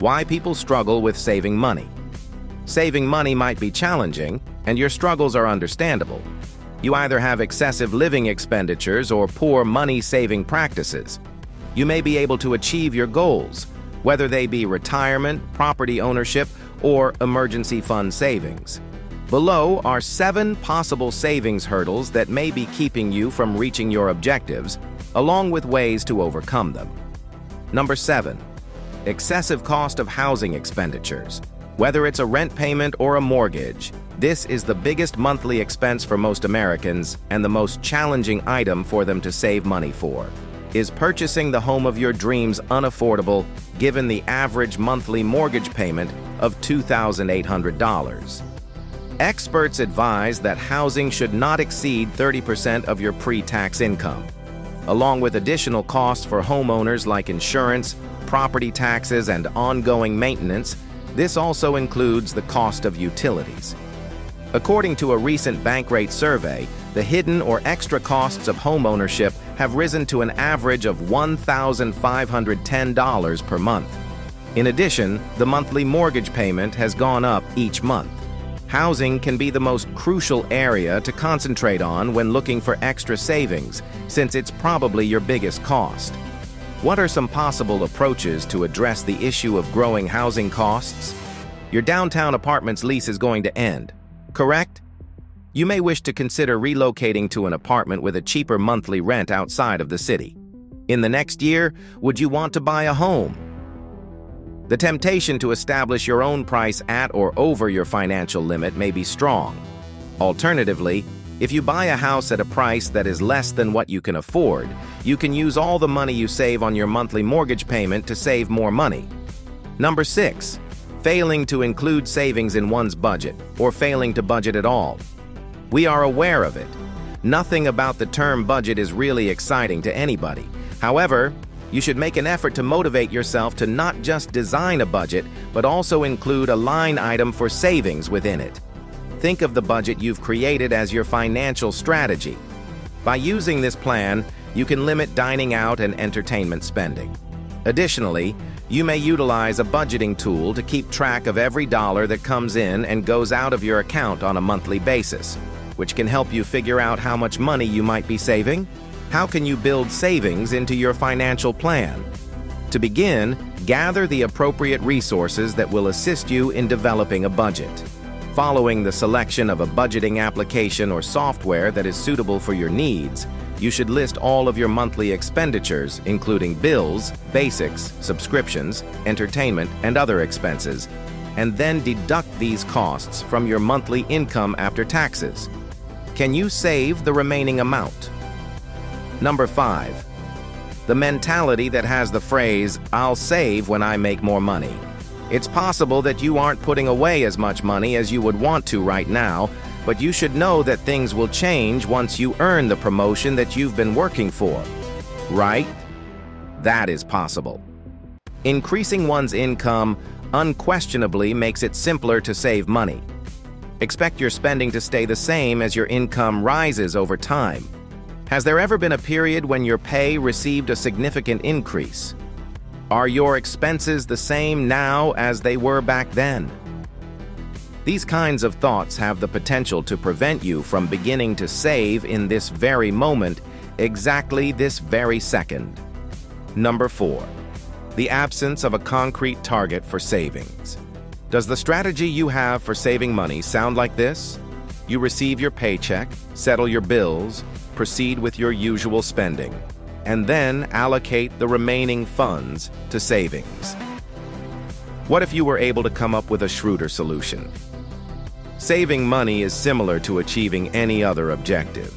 Why people struggle with saving money. Saving money might be challenging, and your struggles are understandable. You either have excessive living expenditures or poor money-saving practices. You may be able to achieve your goals, whether they be retirement, property ownership, or emergency fund savings. Below are 7 possible savings hurdles that may be keeping you from reaching your objectives, along with ways to overcome them. Number 7. Excessive cost of housing expenditures. Whether it's a rent payment or a mortgage, this is the biggest monthly expense for most Americans and the most challenging item for them to save money for. Is purchasing the home of your dreams unaffordable given the average monthly mortgage payment of $2,800? Experts advise that housing should not exceed 30% of your pre-tax income. Along with additional costs for homeowners like insurance, property taxes, and ongoing maintenance, this also includes the cost of utilities. According to a recent Bankrate survey, the hidden or extra costs of homeownership have risen to an average of $1,510 per month. In addition, the monthly mortgage payment has gone up each month. Housing can be the most crucial area to concentrate on when looking for extra savings, since it's probably your biggest cost. What are some possible approaches to address the issue of growing housing costs? Your downtown apartment's lease is going to end, correct? You may wish to consider relocating to an apartment with a cheaper monthly rent outside of the city. In the next year, would you want to buy a home? The temptation to establish your own price at or over your financial limit may be strong. Alternatively, if you buy a house at a price that is less than what you can afford, you can use all the money you save on your monthly mortgage payment to save more money. Number 6. Failing to include savings in one's budget, or failing to budget at all. We are aware of it. Nothing about the term budget is really exciting to anybody. However, you should make an effort to motivate yourself to not just design a budget, but also include a line item for savings within it. Think of the budget you've created as your financial strategy. By using this plan, you can limit dining out and entertainment spending. Additionally, you may utilize a budgeting tool to keep track of every dollar that comes in and goes out of your account on a monthly basis, which can help you figure out how much money you might be saving. How can you build savings into your financial plan? To begin, gather the appropriate resources that will assist you in developing a budget. Following the selection of a budgeting application or software that is suitable for your needs, you should list all of your monthly expenditures, including bills, basics, subscriptions, entertainment, and other expenses, and then deduct these costs from your monthly income after taxes. Can you save the remaining amount? Number 5. The mentality that has the phrase, "I'll save when I make more money." It's possible that you aren't putting away as much money as you would want to right now, but you should know that things will change once you earn the promotion that you've been working for. Right? That is possible. Increasing one's income unquestionably makes it simpler to save money. Expect your spending to stay the same as your income rises over time. Has there ever been a period when your pay received a significant increase? Are your expenses the same now as they were back then? These kinds of thoughts have the potential to prevent you from beginning to save in this very moment, exactly this very second. Number 4. The absence of a concrete target for savings. Does the strategy you have for saving money sound like this? You receive your paycheck, settle your bills, proceed with your usual spending, and then allocate the remaining funds to savings. What if you were able to come up with a shrewder solution? Saving money is similar to achieving any other objective.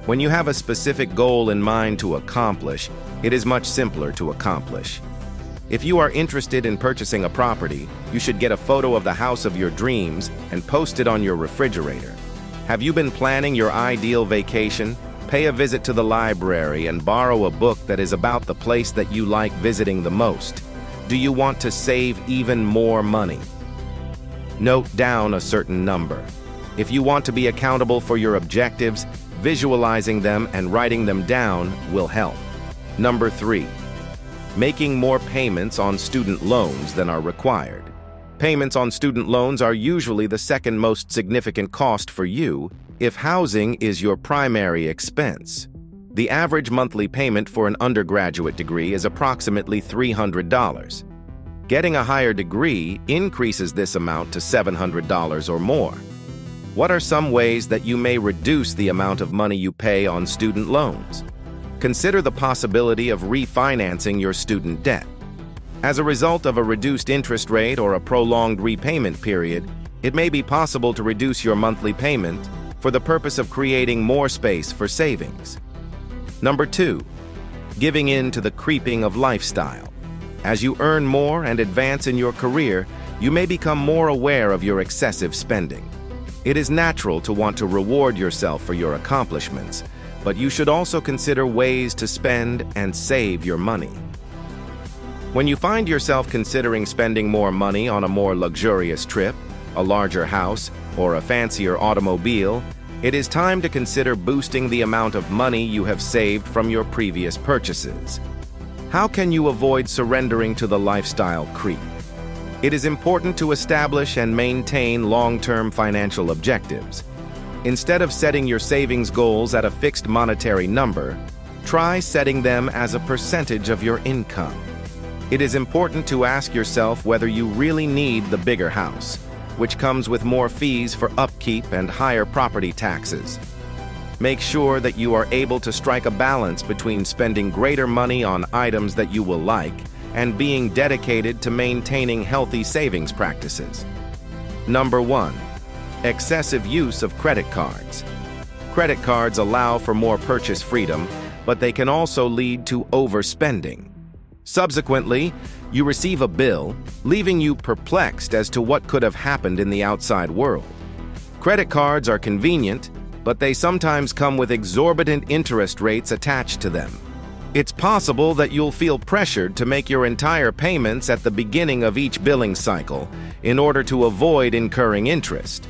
When you have a specific goal in mind to accomplish, it is much simpler to accomplish. If you are interested in purchasing a property, you should get a photo of the house of your dreams and post it on your refrigerator. Have you been planning your ideal vacation? Pay a visit to the library and borrow a book that is about the place that you like visiting the most. Do you want to save even more money? Note down a certain number. If you want to be accountable for your objectives, visualizing them and writing them down will help. Number 3. making more payments on student loans than are required. Payments on student loans are usually the second most significant cost for you if housing is your primary expense. The average monthly payment for an undergraduate degree is approximately $300. Getting a higher degree increases this amount to $700 or more. What are some ways that you may reduce the amount of money you pay on student loans? Consider the possibility of refinancing your student debt. As a result of a reduced interest rate or a prolonged repayment period, it may be possible to reduce your monthly payment for the purpose of creating more space for savings. Number 2, giving in to the creeping of lifestyle. As you earn more and advance in your career, you may become more aware of your excessive spending. It is natural to want to reward yourself for your accomplishments, but you should also consider ways to spend and save your money. When you find yourself considering spending more money on a more luxurious trip, a larger house, or a fancier automobile, it is time to consider boosting the amount of money you have saved from your previous purchases. How can you avoid surrendering to the lifestyle creep? It is important to establish and maintain long-term financial objectives. Instead of setting your savings goals at a fixed monetary number, try setting them as a percentage of your income. It is important to ask yourself whether you really need the bigger house, which comes with more fees for upkeep and higher property taxes. Make sure that you are able to strike a balance between spending greater money on items that you will like and being dedicated to maintaining healthy savings practices. Number 1, excessive use of credit cards. Credit cards allow for more purchase freedom, but they can also lead to overspending. Subsequently, you receive a bill, leaving you perplexed as to what could have happened in the outside world. Credit cards are convenient, but they sometimes come with exorbitant interest rates attached to them. It's possible that you'll feel pressured to make your entire payments at the beginning of each billing cycle in order to avoid incurring interest.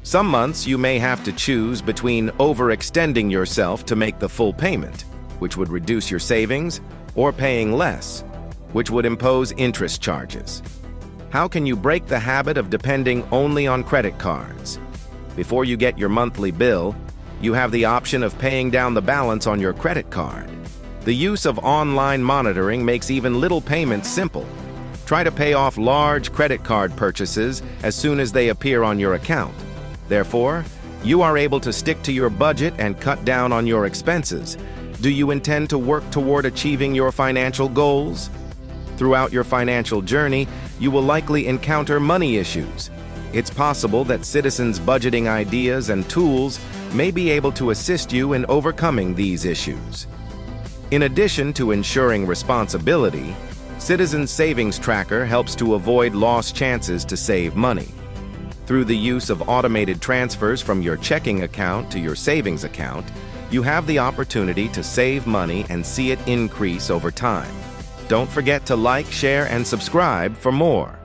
Some months you may have to choose between overextending yourself to make the full payment, which would reduce your savings, or paying less, which would impose interest charges. How can you break the habit of depending only on credit cards? Before you get your monthly bill, you have the option of paying down the balance on your credit card. The use of online monitoring makes even little payments simple. Try to pay off large credit card purchases as soon as they appear on your account. Therefore, you are able to stick to your budget and cut down on your expenses. Do you intend to work toward achieving your financial goals? Throughout your financial journey, you will likely encounter money issues. It's possible that Citizens' budgeting ideas and tools may be able to assist you in overcoming these issues. In addition to ensuring responsibility, Citizens' Savings Tracker helps to avoid lost chances to save money. Through the use of automated transfers from your checking account to your savings account, you have the opportunity to save money and see it increase over time. Don't forget to like, share, and subscribe for more.